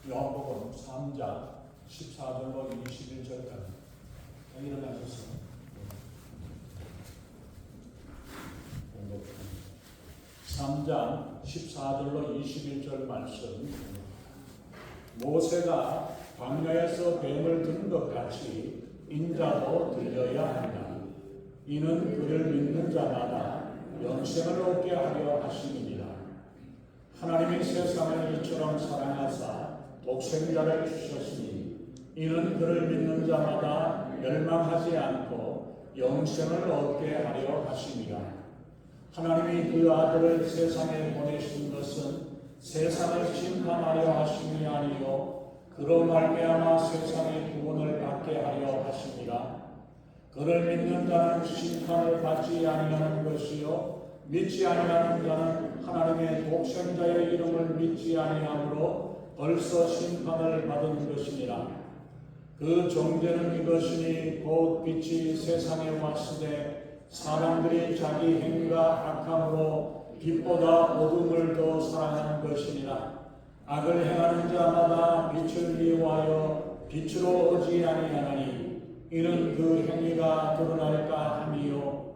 요한복음 3장 14절로 21절까지 일어나셔서 공독합니다. 3장 14절로 21절 말씀. 모세가 광야에서 뱀을 든 것 같이 인자도 들려야 한다. 이는 그를 믿는 자마다 영생을 얻게 하려 하심이니라. 하나님이 세상을 이처럼 사랑하사 독생자를 주셨으니 이는 그를 믿는 자마다 멸망하지 않고 영생을 얻게 하려 하심이라. 하나님이 그 아들을 세상에 보내신 것은 세상을 심판하려 하심이 아니요 그로 말미암아 세상의 구원을 받게 하려 하심이라. 그를 믿는 자는 심판을 받지 아니하는 것이요 믿지 아니하는 자는 하나님의 독생자의 이름을 믿지 아니하므로 벌써 심판을 받은 것이니라. 그 정죄는 이것이니 곧 빛이 세상에 왔으되 사람들이 자기 행위가 악함으로 빛보다 어둠을 더 사랑하는 것이니라. 악을 행하는 자마다 빛을 미워하여 빛으로 오지 아니하나니 이는 그 행위가 드러날까 함이요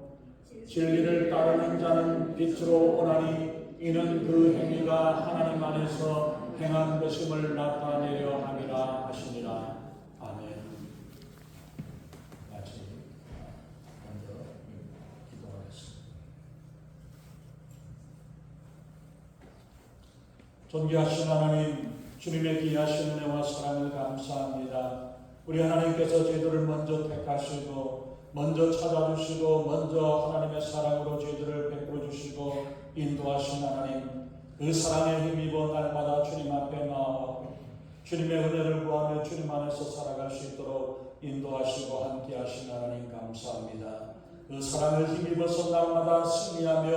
진리를 따르는 자는 빛으로 오나니 이는 그 행위가 하나님 안에서 행한 것임을 나타내려 함이라 하시니라. 아멘. 같이 먼저 기도하겠습니다. 존귀하신 하나님, 주님의 귀하신 은혜와 사랑을 감사합니다. 우리 하나님께서 저희들을 먼저 택하시고 먼저 찾아주시고 먼저 하나님의 사랑으로 저희들을 베풀어 주시고 인도하신 하나님, 그 사랑에 힘입어 날마다 주님 앞에 나와 주님의 은혜를 구하며 주님 안에서 살아갈 수 있도록 인도하시고 함께하신 하나님 감사합니다. 그 사랑을 힘입어서 날마다 승리하며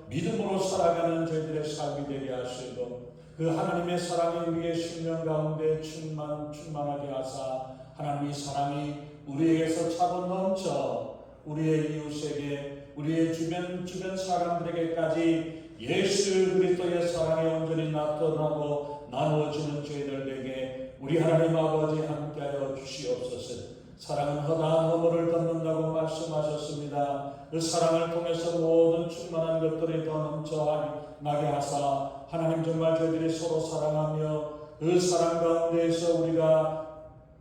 믿음으로 살아가는 저희들의 삶이 되게 하시고 그 하나님의 사랑이 우리의 심령 가운데 충만하게 하사 하나님의 사랑이 우리에게서 차고 넘쳐 우리의 이웃에게 우리의 주변 사람들에게까지 예수 그리스도의 사랑이 온전히 나타나고 나누어지는 저희들에게 우리 하나님 아버지 함께하여 주시옵소서. 사랑은 허다한 허물을 덮는다고 말씀하셨습니다. 그 사랑을 통해서 모든 충만한 것들이 더 넘쳐나게 하사 하나님 정말 저희들이 서로 사랑하며 그 사랑 가운데에서 우리가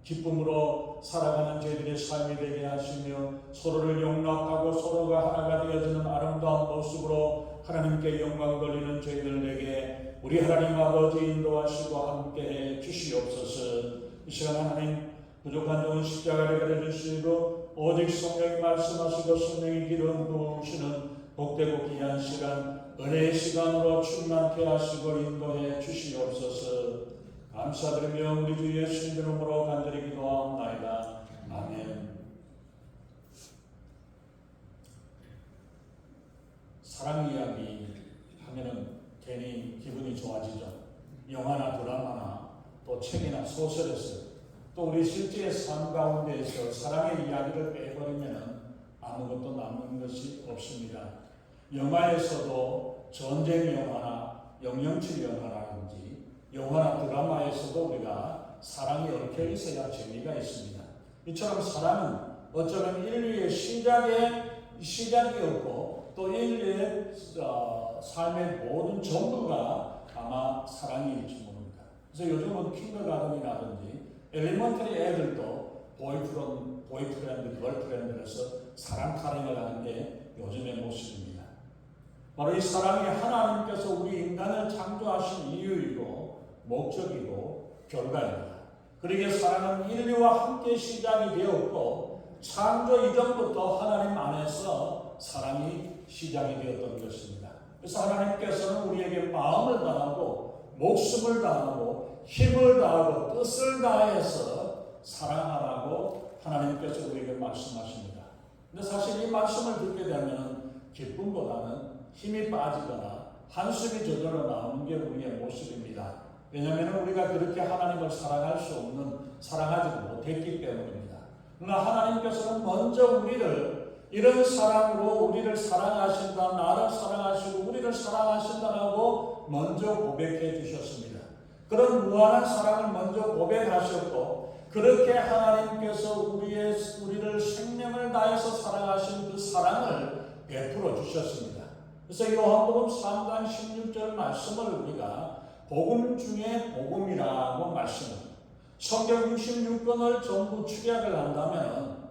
기쁨으로 살아가는 저희들의 삶이 되게 하시며 서로를 용납하고 서로가 하나가 되어지는 아름다운 모습으로 하나님께 영광 돌리는 저희들에게 우리 하나님 아버지 인도하시고 함께해 주시옵소서. 이 시간 하나님 부족한 종은 십자가를 가려주시고 오직 성령이 말씀하시고 성령이 기름 부으시는 복되고 귀한 시간 은혜의 시간으로 충만케 하시고 인도해 주시옵소서. 감사드리며 우리 주 예수님 이름으로 간절히 기도하옵나이다. 아멘. 사랑 이야기 하면은 괜히 기분이 좋아지죠. 영화나 드라마나 또 책이나 소설에서 또 우리 실제 삶 가운데에서 사랑의 이야기를 빼버리면 아무것도 남는 것이 없습니다. 영화에서도 전쟁 영화나 영영칠 영화라든지 영화나 드라마에서도 우리가 사랑이 얽혀 있어야 재미가 있습니다. 이처럼 사랑은 어쩌면 인류의 시작이었고 또 인류의 삶의 모든 전부가 아마 사랑일지 모릅니다. 그래서 요즘은 킨더가든이라든지 엘리먼터리 애들도 보이프렌드, 걸프렌드에서 사랑 타령을 하는 게 요즘의 모습입니다. 바로 이 사랑이 하나님께서 우리 인간을 창조하신 이유이고 목적이고 결과입니다. 그러기에 사랑은 인류와 함께 시작이 되었고 창조 이전부터 하나님 안에서 사랑이 시작이 되었던 것입니다. 그래서 하나님께서는 우리에게 마음을 다하고 목숨을 다하고 힘을 다하고 뜻을 다해서 사랑하라고 하나님께서 우리에게 말씀하십니다. 근데 사실 이 말씀을 듣게 되면 기쁨보다는 힘이 빠지거나 한숨이 저절로 나오는 게 우리의 모습입니다. 왜냐하면 우리가 그렇게 하나님을 사랑할 수 없는, 사랑하지 못했기 때문입니다. 그러나 하나님께서는 먼저 우리를 이런 사랑으로 우리를 사랑하신다, 나를 사랑하시고 우리를 사랑하신다라고 먼저 고백해 주셨습니다. 그런 무한한 사랑을 먼저 고백하셨고 그렇게 하나님께서 우리를 생명을 다해서 사랑하신 그 사랑을 베풀어 주셨습니다. 그래서 요한복음 3장 16절 말씀을 우리가 복음 중에 복음이라고 말씀합니다. 성경 66권을 전부 축약을 한다면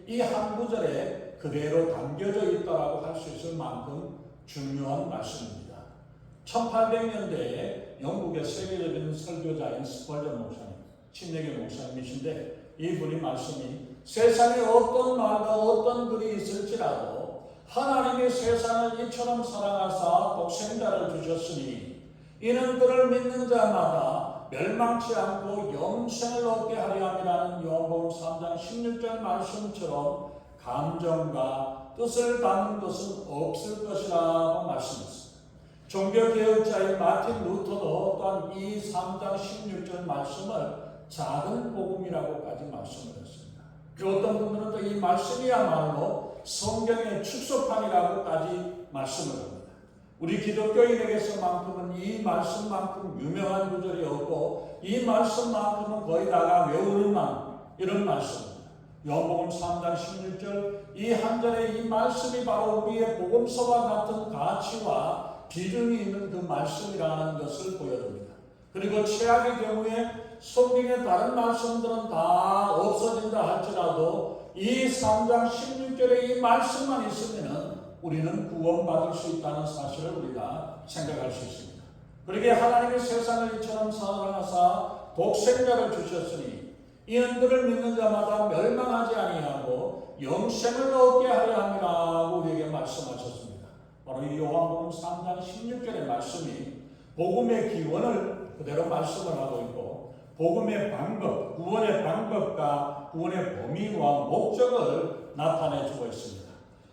이 한 구절에 그대로 담겨져 있다고 할 수 있을 만큼 중요한 말씀입니다. 1800년대에 영국의 세계적인 설교자인 스펄전 목사님, 침례교 목사님이신데 이분이 말씀이 세상에 어떤 말과 어떤 글이 있을지라도 하나님이 세상을 이처럼 사랑하사 독생자를 주셨으니 이는 그를 믿는 자마다 멸망치 않고 영생을 얻게 하려 함이라는 요한복음 3장 16절 말씀처럼 감정과 뜻을 담은 것은 없을 것이라고 말씀했습니다. 종교개혁자인 마틴 루터도 또한 이 3장 16절 말씀을 작은 복음이라고까지 말씀을 했습니다. 그리고 어떤 분들은 또 이 말씀이야말로 성경의 축소판이라고까지 말씀을 합니다. 우리 기독교인에게서만큼은 이 말씀만큼 유명한 구절이 없고 이 말씀만큼은 거의 다가 외우는 이런 말씀입니다. 요한복음 3장 16절 이 한 절의 이 말씀이 바로 우리의 복음서와 같은 가치와 비중이 있는 그 말씀이라는 것을 보여줍니다. 그리고 최악의 경우에 성경의 다른 말씀들은 다 없어진다 할지라도 이 3장 16절의 이 말씀만 있으면 우리는 구원받을 수 있다는 사실을 우리가 생각할 수 있습니다. 그러기에 하나님의 세상을 이처럼 사랑하사 독생자를 주셨으니 이는 그를 믿는 자마다 멸망하지 아니하고 영생을 얻게 하려 함이라고 우리에게 말씀하셨습니다. 바로 이 요한복음 3장 16절의 말씀이 복음의 기원을 그대로 말씀을 하고 있고 복음의 방법, 구원의 방법과 구원의 범위와 목적을 나타내 주고 있습니다.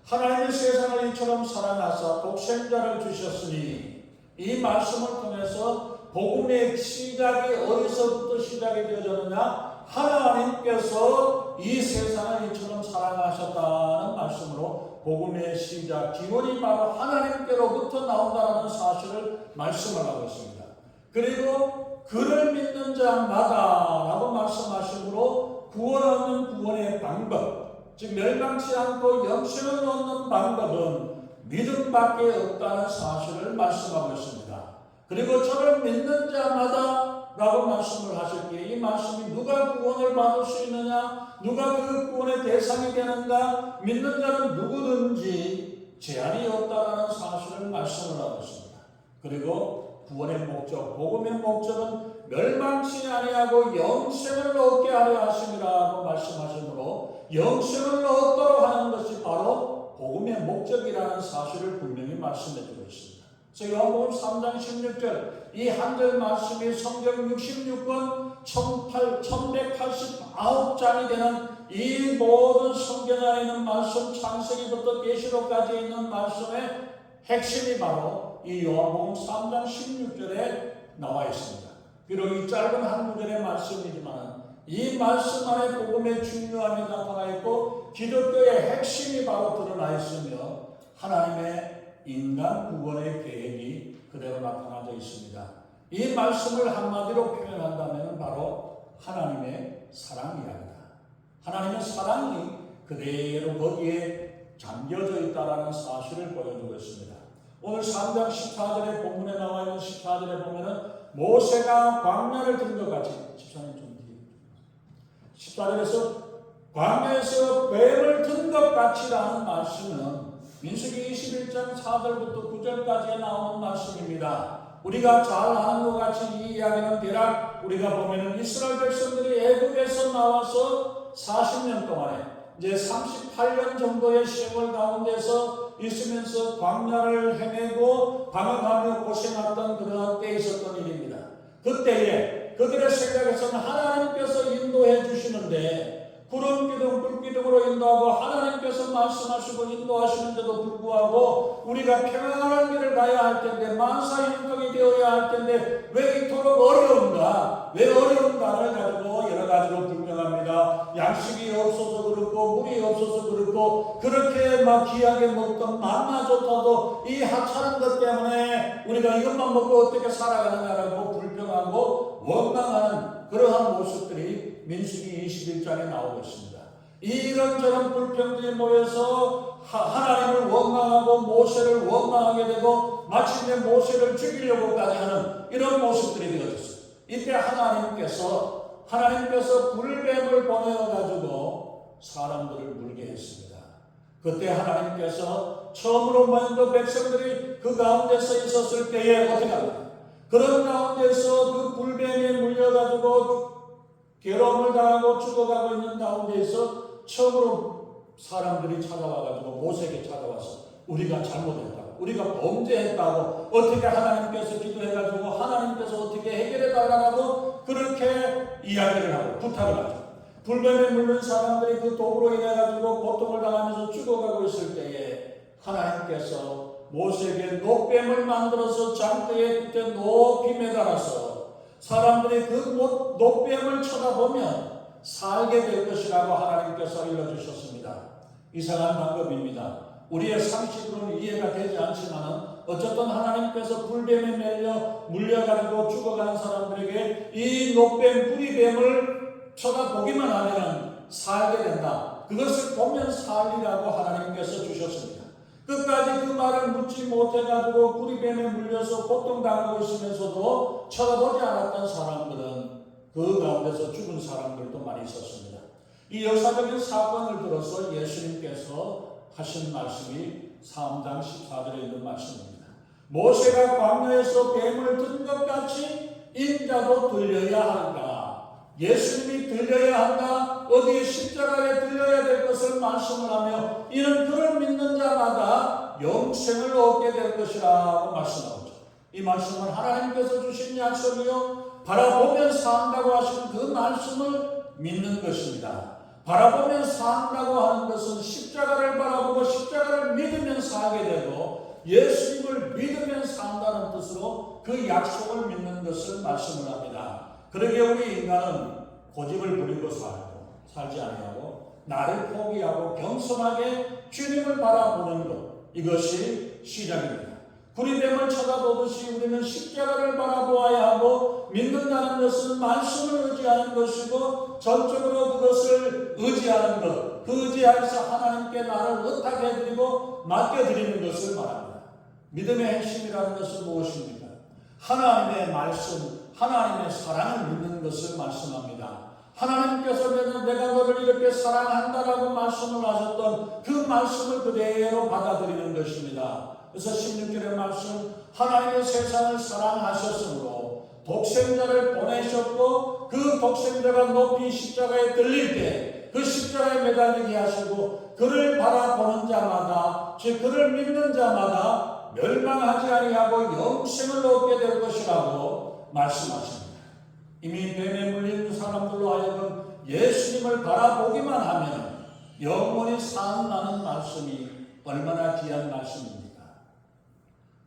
하나님의 세상을 이처럼 사랑하사 독생자를 주셨으니 이 말씀을 통해서 복음의 시작이 어디서부터 시작이 되어졌느냐? 하나님께서 이 세상을 이처럼 사랑하셨다는 말씀으로 복음의 시작, 기원이 바로 하나님께로부터 나온다는 사실을 말씀을 하고 있습니다. 그리고 그를 믿는 자마다 라고 말씀하심으로 구원 얻는 구원의 방법, 즉 멸망치 않고 영생을 얻는 방법은 믿음밖에 없다는 사실을 말씀하고 있습니다. 그리고 저를 믿는 자마다 라고 말씀을 하셨기에 이 말씀이 누가 구원을 받을 수 있느냐, 누가 그 구원의 대상이 되는가, 믿는 자는 누구든지 제한이 없다라는 사실을 말씀을 하고 있습니다. 그리고 구원의 목적, 복음의 목적은 멸망치 아니하고 영생을 얻게 하려 하심이라고 말씀하시므로 영생을 얻도록 하는 것이 바로 복음의 목적이라는 사실을 분명히 말씀해 주고 있습니다. 그래서 요한복음 3장 16절 이 한 절 말씀이 성경 66권 1189장이 되는 이 모든 성경 안에 있는 말씀, 창세기부터 계시록까지 있는 말씀의 핵심이 바로 이 요한복음 3장 16절에 나와 있습니다. 비록 이 짧은 한 구절의 말씀이지만 이 말씀 안에 복음의 중요함이 나타나 있고 기독교의 핵심이 바로 드러나 있으며 하나님의 인간 구원의 계획이 그대로 나타나져 있습니다. 이 말씀을 한마디로 표현한다면 바로 하나님의 사랑 이야기다. 하나님의 사랑이 그대로 거기에 잠겨져 있다는 사실을 보여주고 있습니다. 오늘 3장 14절의 본문에 나와 있는 14절에 보면은 모세가 광야를 든 것 같이 14년 좀 뒤에 14절에서 광야에서 뱀을 든 것 같이라는 말씀은 민수기 21장 4절부터 9절까지에 나오는 말씀입니다. 우리가 잘 아는 것 같이 이 이야기는 대략 우리가 보면은 이스라엘 백성들이 애굽에서 나와서 40년 동안에 이제 38년 정도의 세월 가운데서 있으면서 광야를 헤매고 방황하며 고생했던 그런 때에 있었던 일입니다. 그때에 그들의 생각에서는 하나님께서 인도해 주시는데 구름 기둥, 불 기둥으로 인도하고 하나님께서 말씀하시고 인도하시는데도 불구하고 우리가 평안한 길을 가야 할 텐데 만사 형통이 되어야 할 텐데 왜 이토록 어려운가? 왜 어려운가를 가지고 여러 가지로 불평합니다. 양식이 없어서 그렇고 물이 없어서 그렇고 그렇게 막 귀하게 먹던 만나조차도 이 하찮은 것 때문에 우리가 이것만 먹고 어떻게 살아가느냐라고 불평하고 민수기 21장에 나오고 있습니다. 이런저런 불평들이 모여서 하나님을 원망하고 모세를 원망하게 되고 마침내 모세를 죽이려고까지 하는 이런 모습들이 되어졌어요. 이때 하나님께서 불뱀을 보내어가지고 사람들을 물게 했습니다. 그때 하나님께서 처음으로 먼저 백성들이 그 가운데서 있었을 때에 어떻게 합니까? 그런 가운데서 그 불뱀에 물려가지고 괴로움을 당하고 죽어가고 있는 가운데에서 처음으로 사람들이 찾아와가지고 모세에게 찾아와서 우리가 잘못했다고, 우리가 범죄했다고, 어떻게 하나님께서 기도해가지고 하나님께서 어떻게 해결해달라고 그렇게 이야기를 하고 부탁을 하죠. 불뱀에 물린 사람들이 그 독으로 인해가지고 고통을 당하면서 죽어가고 있을 때에 하나님께서 모세에게 녹뱀을 만들어서 장대에 그때 높이 매달아서 사람들이 그 녹뱀을 쳐다보면 살게 될 것이라고 하나님께서 알려주셨습니다. 이상한 방법입니다. 우리의 상식으로는 이해가 되지 않지만 어쨌든 하나님께서 불뱀에 물려가지고 죽어가는 사람들에게 이 녹뱀 뿌리뱀을 쳐다보기만 하면 살게 된다. 그것을 보면 살리라고 하나님께서 주셨습니다. 끝까지 그 말을 묻지 못해가지고 뿌리뱀에 물려서 고통당하고 있으면서도 쳐다보지 않았던 사람들은 그 가운데서 죽은 사람들도 많이 있었습니다. 이 역사적인 사건을 들어서 예수님께서 하신 말씀이 사무장 14절에 있는 말씀입니다. 모세가 광야에서 뱀을 든 것 같이 인자도 들려야 한다. 예수님이 들려야 한다. 어디에 십자가에 들려야 될 것을 말씀을 하며 이는 그를 믿는 자마다 영생을 얻게 될 것이라고 말씀하죠. 이 말씀은 하나님께서 주신 약속이요 바라보면 산다고 하신 그 말씀을 믿는 것입니다. 바라보면 산다고 하는 것은 십자가를 바라보고 십자가를 믿으면 살게 되고 예수님을 믿으면 산다는 뜻으로 그 약속을 믿는 것을 말씀을 합니다. 그러기에 우리 인간은 고집을 부리고 살지 아니하고 나를 포기하고 겸손하게 주님을 바라보는 것, 이것이 시작입니다. 불의됨을 쳐다보듯이 우리는 십자가를 바라보아야 하고 믿는다는 것은 말씀을 의지하는 것이고 전적으로 그것을 의지하는 것, 그 의지하여서 하나님께 나를 의탁해 드리고 맡겨드리는 것을 말합니다. 믿음의 핵심이라는 것은 무엇입니까? 하나님의 말씀, 하나님의 사랑을 믿는 것을 말씀합니다. 하나님께서 내가 너를 이렇게 사랑한다라고 말씀을 하셨던 그 말씀을 그대로 받아들이는 것입니다. 그래서 16절의 말씀, 하나님의 세상을 사랑하셨으므로 독생자를 보내셨고 그 독생자가 높이 십자가에 들릴 때 그 십자가에 매달리게 하시고 그를 바라보는 자마다, 즉 그를 믿는 자마다 멸망하지 아니하고 영생을 얻게 될 것이라고 말씀하십니다. 이미 뱀에 물린 사람들로 하여금 예수님을 바라보기만 하면 영원히 산다는 말씀이 얼마나 귀한 말씀입니까?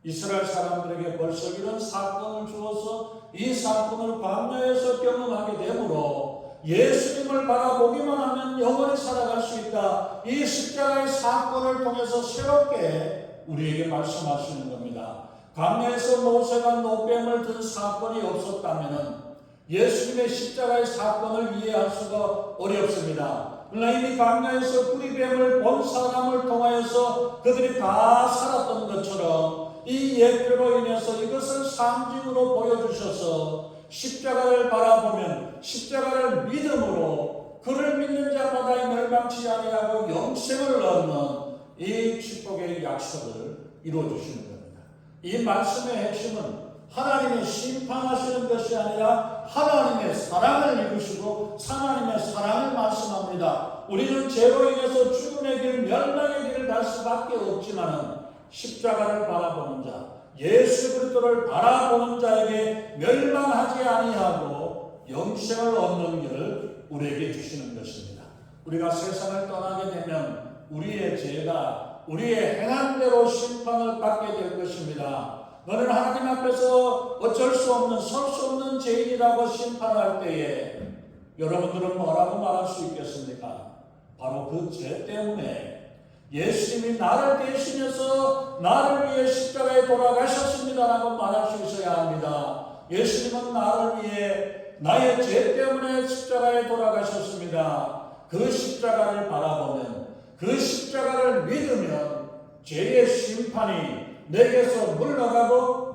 이스라엘 사람들에게 벌써 이런 사건을 주어서 이 사건을 광야에서 경험하게 되므로 예수님을 바라보기만 하면 영원히 살아갈 수 있다. 이 십자가의 사건을 통해서 새롭게 우리에게 말씀하시는 겁니다. 광야에서 모세가 노뱀을 든 사건이 없었다면 예수님의 십자가의 사건을 이해할 수가 어렵습니다. 그러나 이미 광야에서 뿌리뱀을 본 사람을 통하여서 그들이 다 살았던 것처럼 이 예표로 인해서 이것을 상징으로 보여주셔서 십자가를 바라보면 십자가를 믿음으로 그를 믿는 자마다 멸망치 아니하고 영생을 얻는 이 축복의 약속을 이루어주시는 겁니다. 이 말씀의 핵심은 하나님이 심판하시는 것이 아니라 하나님의 사랑을 이루시고 하나님의 사랑을 말씀합니다. 우리는 죄로 인해서 죽음의 길, 멸망의 길을 갈 수밖에 없지만 십자가를 바라보는 자, 예수 그리스도를 바라보는 자에게 멸망하지 아니하고 영생을 얻는 길을 우리에게 주시는 것입니다. 우리가 세상을 떠나게 되면 우리의 죄가 우리의 행한 대로 심판을 받게 될 것입니다. 너는 하나님 앞에서 어쩔 수 없는, 설 수 없는 죄인이라고 심판할 때에 여러분들은 뭐라고 말할 수 있겠습니까? 바로 그 죄 때문에 예수님이 나를 대신해서 나를 위해 십자가에 돌아가셨습니다라고 말할 수 있어야 합니다. 예수님은 나를 위해 나의 죄 때문에 십자가에 돌아가셨습니다. 그 십자가를 바라보면, 그 십자가를 믿으면 죄의 심판이 내게서 물러가고,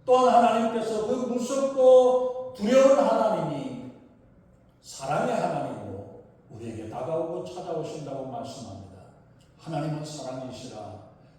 또 하나님께서 그 무섭고 두려운 하나님이 사랑의 하나님으로 우리에게 다가오고 찾아오신다고 말씀합니다. 하나님은 사랑이시라.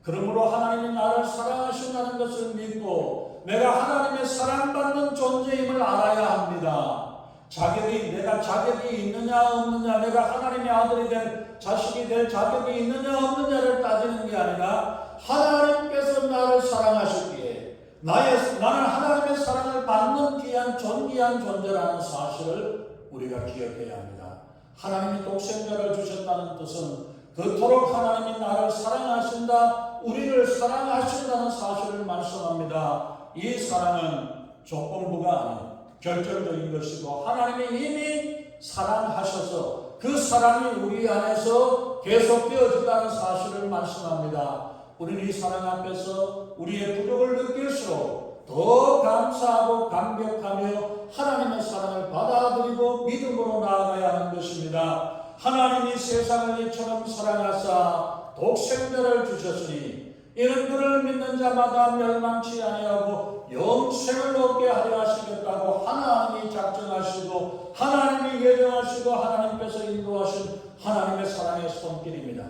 그러므로 하나님이 나를 사랑하신다는 것을 믿고 내가 하나님의 사랑받는 존재임을 알아야 합니다. 내가 자격이 있느냐 없느냐, 내가 하나님의 아들이 될, 자식이 될 자격이 있느냐 없느냐를 따지는 게 아니라 하나님께서 나를 사랑하셨기에 나는 하나님의 사랑을 받는 귀한 존귀한 존재라는 사실을 우리가 기억해야 합니다. 하나님이 독생자를 주셨다는 뜻은 그토록 하나님이 나를 사랑하신다, 우리를 사랑하신다는 사실을 말씀합니다. 이 사랑은 조건부가 아닌 결정적인 것이고, 하나님이 이미 사랑하셔서 그 사랑이 우리 안에서 계속되어진다는 사실을 말씀합니다. 우리는 이 사랑 앞에서 우리의 부족을 느낄수록 더 감사하고 감격하며 하나님의 사랑을 받아들이고 믿음으로 나아가야 하는 것입니다. 하나님이 세상을 이처럼 사랑하사 독생자를 주셨으니 이는 그를 믿는 자마다 멸망치 아니하고 영생을 얻게 하려 하시겠다고 하나님이 작정하시고 하나님이 예정하시고 하나님께서 인도하신 하나님의 사랑의 손길입니다.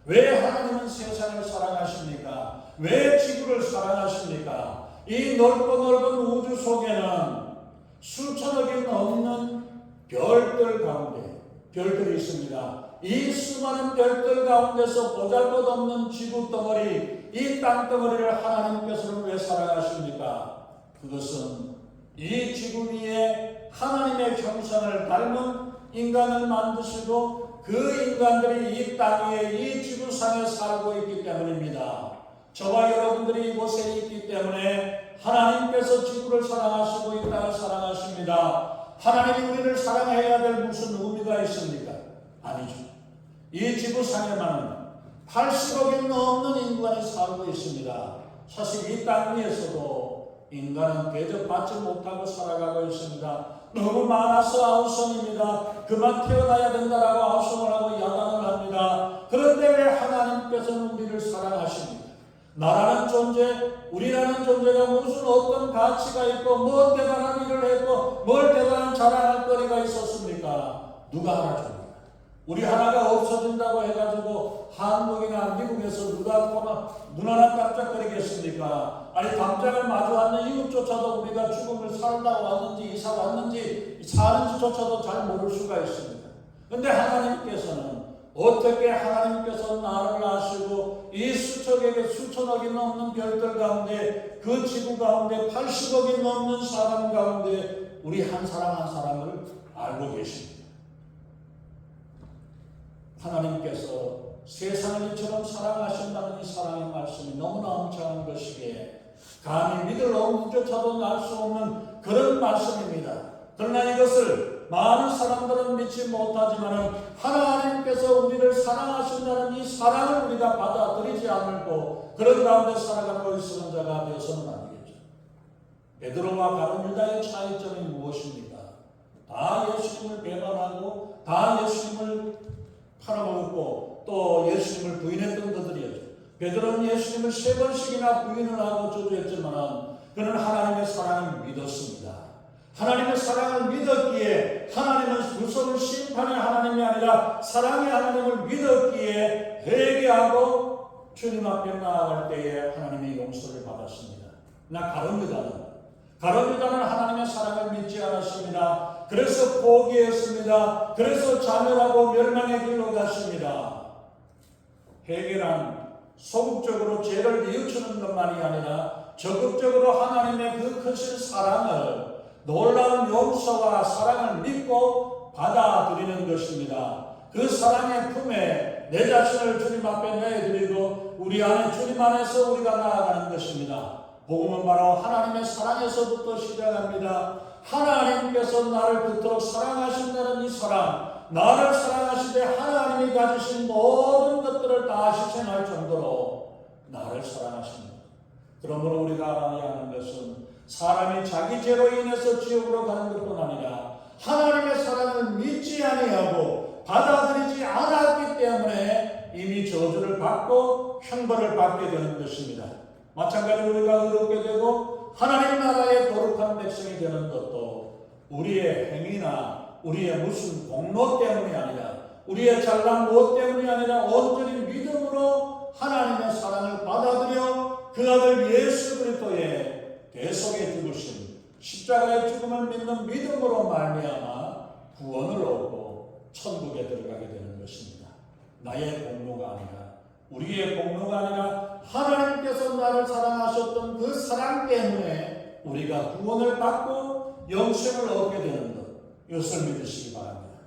왜 하나님은 세상을 사랑하십니까? 왜 지구를 사랑하십니까? 이 넓고 넓은 우주 속에는 수천억이 넘는 별들 가운데 별들이 있습니다. 이 수많은 별들 가운데서 보잘것없는 지구 덩어리, 이 땅덩어리를 하나님께서는 왜 사랑하십니까? 그것은 이 지구 위에 하나님의 형상을 닮은 인간을 만드시고 그 인간들이 이 땅 위에 이 지구상에 살고 있기 때문입니다. 저와 여러분들이 이곳에 있기 때문에 하나님께서 지구를 사랑하시고 이 땅을 사랑하십니다. 하나님이 우리를 사랑해야 될 무슨 의미가 있습니까? 아니죠. 이 지구상에만 80억이 넘는 인간이 살고 있습니다. 사실 이 땅 위에서도 인간은 대접받지 못하고 살아가고 있습니다. 너무 많아서 아우성입니다. 그만 태어나야 된다라고 아우성을 하고 야단을 합니다. 그런데 왜 하나님께서는 우리를 사랑하십니까? 나라는 존재, 우리라는 존재가 무슨 어떤 가치가 있고 뭐 대단한 일을 했고 뭘 대단한 자랑할 거리가 있었습니까? 누가 알아줍니까? 우리 하나가 없어진다고 해가지고 한국이나 미국에서 누가 눈 하나 깜짝거리겠습니까? 아니 당장을 마주하는 이웃조차도 우리가 죽음을 살다 왔는지 이사 왔는지 사는지조차도 잘 모를 수가 있습니다. 그런데 하나님께서는 어떻게 하나님께서 나를 아시고 이 수천억이 넘는 별들 가운데 그 지구 가운데 80억이 넘는 사람 가운데 우리 한 사람 한 사람을 알고 계십니다. 하나님께서 세상을 이처럼 사랑하신다는 이 사랑의 말씀이 너무나 엄청난 것이기에 감히 믿을 엄두조차도 날 수 없는 그런 말씀입니다. 그러나 이것을 많은 사람들은 믿지 못하지만 하나님께서 우리를 사랑하신다는 이 사랑을 우리가 받아들이지 않고 그런 가운데 살아가고 있는 자가 되어서는 안 되겠죠. 베드로와 가룟 유다의 차이점이 무엇입니까? 다 예수님을 배반하고 다 예수님을 팔아먹었고 또 예수님을 부인했던 그들이었죠. 베드로는 예수님을 3번씩이나 부인을 하고 저주했지만 그는 하나님의 사랑을 믿었습니다. 하나님의 사랑을 믿었기에 하나님은 무서운 심판의 하나님이 아니라 사랑의 하나님을 믿었기에 회개하고 주님 앞에 나아갈 때에 하나님의 용서를 받았습니다. 가룟 유다는 하나님의 사랑을 믿지 않았습니다. 그래서 포기했습니다. 그래서 자멸하고 멸망의 길로 갔습니다. 회개란 소극적으로 죄를 뉘우치는 것만이 아니라 적극적으로 하나님의 그 크신 사랑을, 놀라운 용서와 사랑을 믿고 받아들이는 것입니다. 그 사랑의 품에 내 자신을 주님 앞에 내드리고 우리 안에 주님 안에서 우리가 나아가는 것입니다. 복음은 바로 하나님의 사랑에서부터 시작합니다. 하나님께서 나를 그토록 사랑하신다는 이 사랑, 나를 사랑하시되 하나님이 가지신 모든 것들을 다 희생할 정도로 나를 사랑하십니다. 그러므로 우리가 알아야 하는 것은 사람이 자기 죄로 인해서 지옥으로 가는 것뿐 아니라 하나님의 사랑을 믿지 아니하고 받아들이지 않았기 때문에 이미 저주를 받고 형벌을 받게 되는 것입니다. 마찬가지로 우리가 의롭게 되고 하나님 나라의 거룩한 백성이 되는 것도 우리의 행위나 우리의 무슨 공로 때문이 아니라 우리의 잘난 무엇 때문이 아니라 온전히 믿음으로 하나님의 사랑을 받아들여 그 아들 예수 그리스도의 대속의 죽으심 십자가의 죽음을 믿는 믿음으로 말미암아 구원을 얻고 천국에 들어가게 되는 것입니다. 나의 공로가 아니라 우리의 공로가 아니라 하나님께서 나를 사랑하셨던 그 사랑 때문에 우리가 구원을 받고 영생을 얻게 되는 것, 이것을 믿으시기 바랍니다.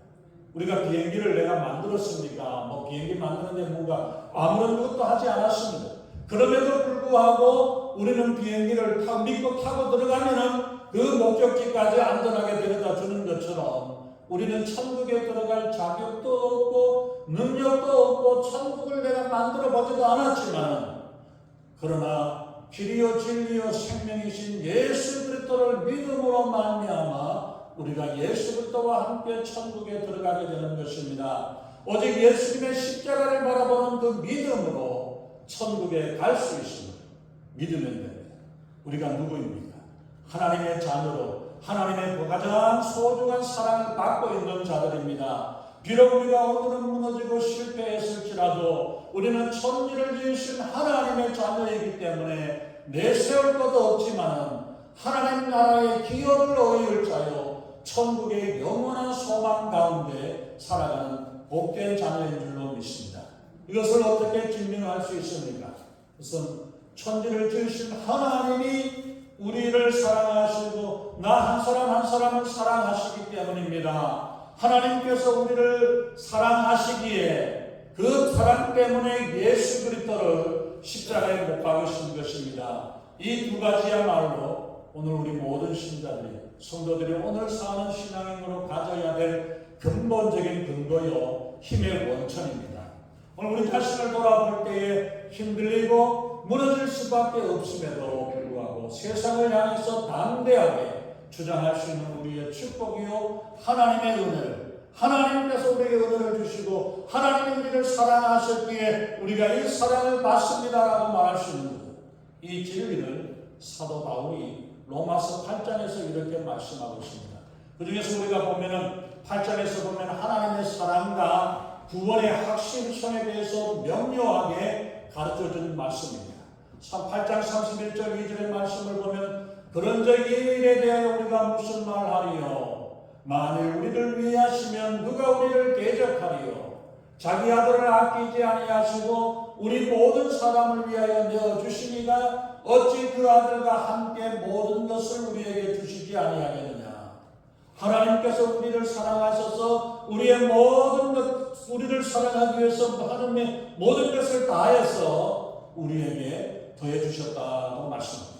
우리가 비행기를 내가 만들었습니까? 비행기 만드는데 뭔가 아무런 것도 하지 않았습니다. 그럼에도 불구하고 우리는 비행기를 믿고 타고 들어가면은 그 목적지까지 안전하게 데려다 주는 것처럼 우리는 천국에 들어갈 자격도 없고 능력도 없고 천국을 내가 만들어 보지도 않았지만 그러나 길이요 진리요 생명이신 예수 그리스도를 믿음으로 말미암아 우리가 예수 그리스도와 함께 천국에 들어가게 되는 것입니다. 오직 예수님의 십자가를 바라보는 그 믿음으로 천국에 갈 수 있습니다. 믿으면 됩니다. 우리가 누구입니까? 하나님의 자녀로 하나님의 가장 소중한 사랑을 받고 있는 자들입니다. 비록 우리가 오늘은 무너지고 실패했을지라도 우리는 천지를 지으신 하나님의 자녀이기 때문에 내세울 것도 없지만 하나님 나라의 기업을 얻을 자요 천국의 영원한 소망 가운데 살아가는 복된 자녀인 줄로 믿습니다. 이것을 어떻게 증명할 수 있습니까? 우선 천지를 지으신 하나님이 우리를 사랑하시고 나 한 사람 한 사람을 사랑하시기 때문입니다. 하나님께서 우리를 사랑하시기에 그 사랑 때문에 예수 그리스도를 십자가에 못 박으신 것입니다. 이 두 가지야말로 오늘 우리 모든 신자들이 성도들이 오늘 사는 신앙인으로 가져야 될 근본적인 근거요 힘의 원천입니다. 오늘 우리 자신을 돌아볼 때에 힘들리고 무너질 수밖에 없음에도 불구하고 세상을 향해서 담대하게 주장할 수 있는 우리의 축복이요 하나님의 은혜를 하나님께서 우리에게 은혜를 주시고 하나님이 우리를 사랑하셨기에 우리가 이 사랑을 받습니다라고 말할 수 있는 것. 이 진리를 사도 바울이 로마서 8장에서 이렇게 말씀하고 있습니다. 그 중에서 우리가 보면은 8장에서 보면 하나님의 사랑과 구원의 확신성에 대해서 명료하게 가르쳐준 말씀입니다. 8장 31절 2절의 말씀을 보면 그런즉 이 일에 대하여 우리가 무슨 말하리요? 만일 우리를 위하시면 누가 우리를 대적하리요? 자기 아들을 아끼지 아니하시고 우리 모든 사람을 위하여 내어주시니가 어찌 그 아들과 함께 모든 것을 우리에게 주시지 아니하겠느냐? 하나님께서 우리를 사랑하셔서 우리의 모든 것, 우리를 사랑하기 위해서 하나님의 모든 것을 다해서 우리에게 더해 주셨다고 말씀합니다.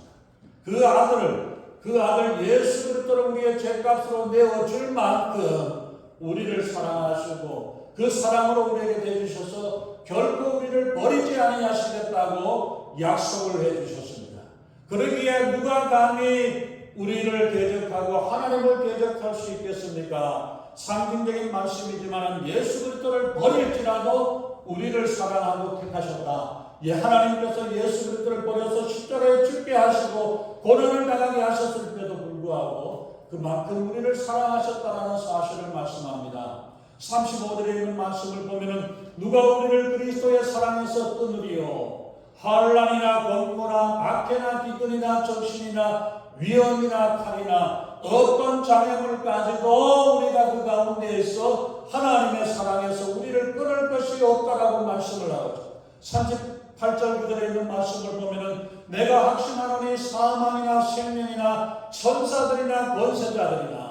그 아들 예수 그리스도를 우리의 죄값으로 내어줄 만큼 우리를 사랑하시고 그 사랑으로 우리에게 대주셔서 결코 우리를 버리지 아니하시겠다고 약속을 해주셨습니다. 그러기에 누가 감히 우리를 대적하고 하나님을 대적할 수 있겠습니까? 상징적인 말씀이지만 예수 그리스도를 버릴지라도 우리를 사랑하고 택하셨다. 하나님께서 예수 그리스도를 버려서 십자가에 죽게 하시고 고난을 당하게 하셨을 때도 불구하고 그만큼 우리를 사랑하셨다는 사실을 말씀합니다. 35절에 있는 말씀을 보면은 누가 우리를 그리스도의 사랑에서 끊으리요? 환난이나 공고나 박해나 기근이나 적신이나 위험이나 칼이나 어떤 장애물까지도 우리가 그 가운데에서 하나님의 사랑에서 우리를 끊을 것이 없다라고 말씀을 하죠. 38절 9절에 있는 말씀을 보면은 내가 확신하노니 사망이나 생명이나 천사들이나 권세자들이나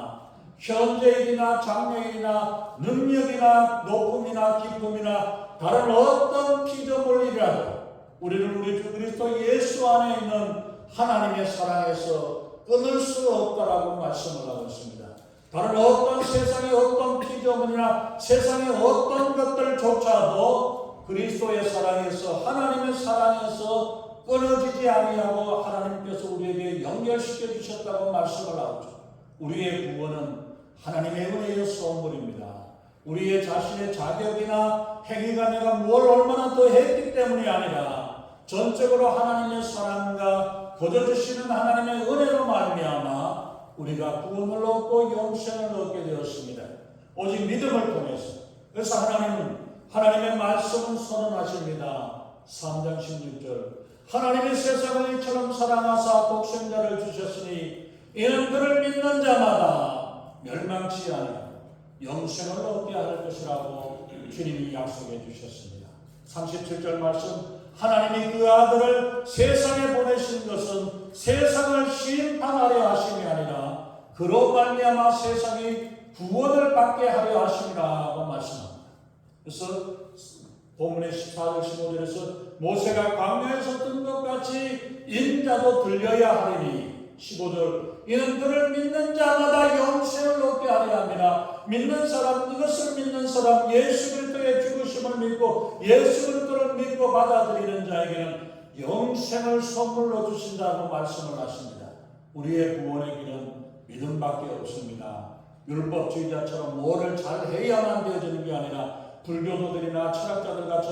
현재일이나 장래일이나 능력이나 높음이나 기쁨이나 다른 어떤 피조물이라도 우리를 우리 주 그리스도 예수 안에 있는 하나님의 사랑에서 끊을 수 없다라고 말씀을 하고 있습니다. 다른 어떤 세상의 어떤 피조물이나 세상의 어떤 것들조차도 그리스도의 사랑에서 하나님의 사랑에서 끊어지지 아니하고 하나님께서 우리에게 연결시켜 주셨다고 말씀을 하죠. 우리의 구원은 하나님의 은혜의 선물입니다. 우리의 자신의 자격이나 행위가 내가 뭘 얼마나 더 했기 때문이 아니라 전적으로 하나님의 사랑과 거저주시는 하나님의 은혜로 말미암아 우리가 구원을 얻고 영생을 얻게 되었습니다. 오직 믿음을 통해서. 그래서 하나님은 하나님의 말씀은 선언하십니다. 3장 16절 하나님의 세상을 이처럼 사랑하사 독생자를 주셨으니 이는 그를 믿는 자마다 멸망치 아니하고 영생을 얻게 할 것이라고 주님이 약속해 주셨습니다. 37절 말씀 하나님이 그 아들을 세상에 보내신 것은 세상을 심판하려 하심이 아니라 그로 말미암아 세상이 구원을 받게 하려 하심이라고 말씀합니다. 그래서 본문의 14절 15절에서 모세가 광야에서 뜬 것 같이 인자도 들려야 하리니 15절 이는 그를 믿는 자마다 영생을 얻게 하려 함이라. 믿는 사람, 이것을 믿는 사람, 예수 그리스도의 죽으심을 믿고 예수 그리스도를 믿고 받아들이는 자에게는 영생을 선물로 주신다고 말씀을 하십니다. 우리의 구원의 길은 믿음밖에 없습니다. 율법주의자처럼 뭐를 잘해야만 되어지는 게 아니라 불교도들이나 철학자들 같이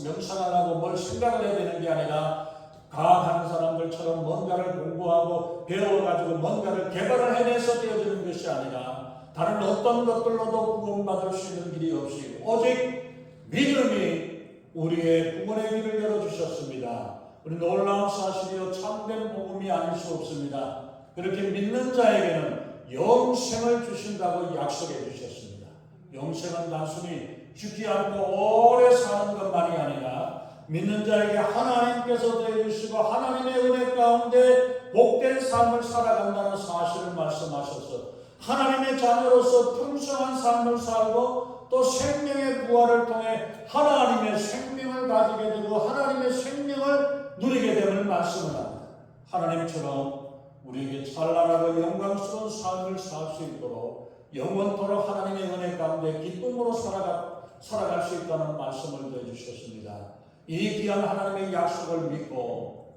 명상을 하고 뭘 생각을 해야 되는 게 아니라 과학하는 사람들처럼 뭔가를 공부하고 배워가지고 뭔가를 개발을 해내서 되어지는 것이 아니라 다른 어떤 것들로도 구원받을 수 있는 길이 없이 오직 믿음이 우리의 구원의 길을 열어주셨습니다. 우리 놀라운 사실이요 참된 복음이 아닐 수 없습니다. 그렇게 믿는 자에게는 영생을 주신다고 약속해 주셨습니다. 영생은 단순히 죽지 않고 오래 사는 것만이 아니라 믿는 자에게 하나님께서 되어주시고 하나님의 은혜 가운데 복된 삶을 살아간다는 사실을 말씀하셔서 하나님의 자녀로서 풍성한 삶을 살고 또 생명의 부활을 통해 하나님의 생명을 가지게 되고 하나님의 생명을 누리게 됨을 말씀을 합니다. 하나님처럼 우리에게 찬란하고 영광스러운 삶을 살 수 있도록 영원토록 하나님의 은혜 가운데 기쁨으로 살아갈 수 있다는 말씀을 해주셨습니다. 이 귀한 하나님의 약속을 믿고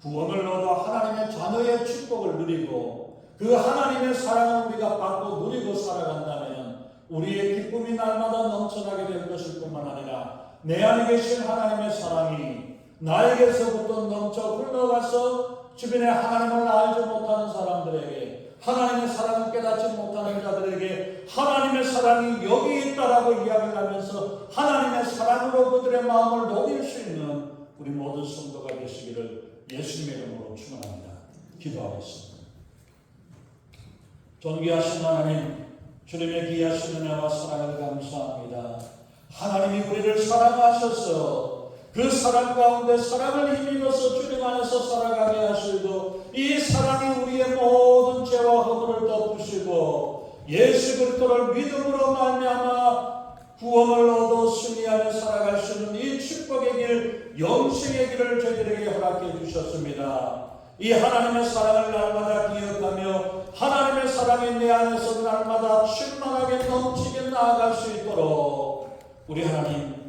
구원을 얻어 하나님의 자녀의 축복을 누리고 그 하나님의 사랑을 우리가 받고 누리고 살아간다면 우리의 기쁨이 날마다 넘쳐나게 될 것일 뿐만 아니라 내 안에 계신 하나님의 사랑이 나에게서부터 넘쳐 흘러가서 주변에 하나님을 알지 못하는 사람들에게 하나님의 사랑을 깨닫지 못하는 자들에게 하나님의 사랑이 여기 있다라고 이야기를 하면서 하나님의 사랑으로 그들의 마음을 녹일 수 있는 우리 모든 성도가 되시기를 예수님의 이름으로 축원합니다. 기도하겠습니다. 존귀하신 하나님, 주님의 귀하신 은혜와 사랑을 감사합니다. 하나님이 우리를 사랑하셔서 그 사랑 가운데 사랑을 힘입어서 주님 안에서 살아가게 하시고 이 사랑이 우리의 모든 죄와 허물을 덮으시고 예수 그리스도를 믿음으로 말미암아 구원을 얻어 승리하며 살아갈 수 있는 이 축복의 길, 영생의 길을 저희들에게 허락해 주셨습니다. 이 하나님의 사랑을 날마다 기억하며 하나님의 사랑이 내 안에서 날마다 충만하게 넘치게 나아갈 수 있도록 우리 하나님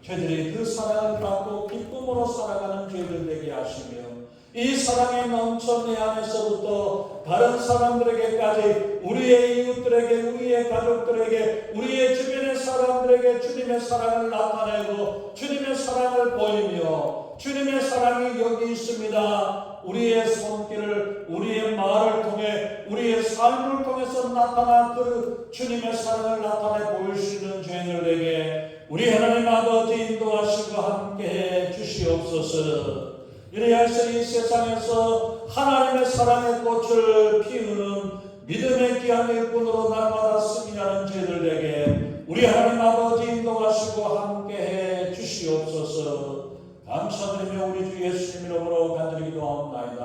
저희들이 그 사랑을 받고 기쁨으로 살아가는 저희들 되게 하시며 이 사랑이 넘쳐 내 안에서부터 다른 사람들에게까지 우리의 이웃들에게 우리의 가족들에게 우리의 주변의 사람들에게 주님의 사랑을 나타내고 주님의 사랑을 보이며 주님의 사랑이 여기 있습니다. 우리의 손길을 우리의 말을 통해 우리의 삶을 통해서 나타난 그 주님의 사랑을 나타내 보일 수 있는 죄인들에게 우리 하나님 아버지 인도하시고 함께해 주시옵소서. 이래야 해서 이 세상에서 하나님의 사랑의 꽃을 피우는 믿음의 귀한 일꾼으로 날마다 승리하는 저희들에게 우리 하나님 아버지 인도하시고 함께해 주시옵소서. 감사드리며 우리 주 예수님 이름으로 간절히 기도하옵나이다.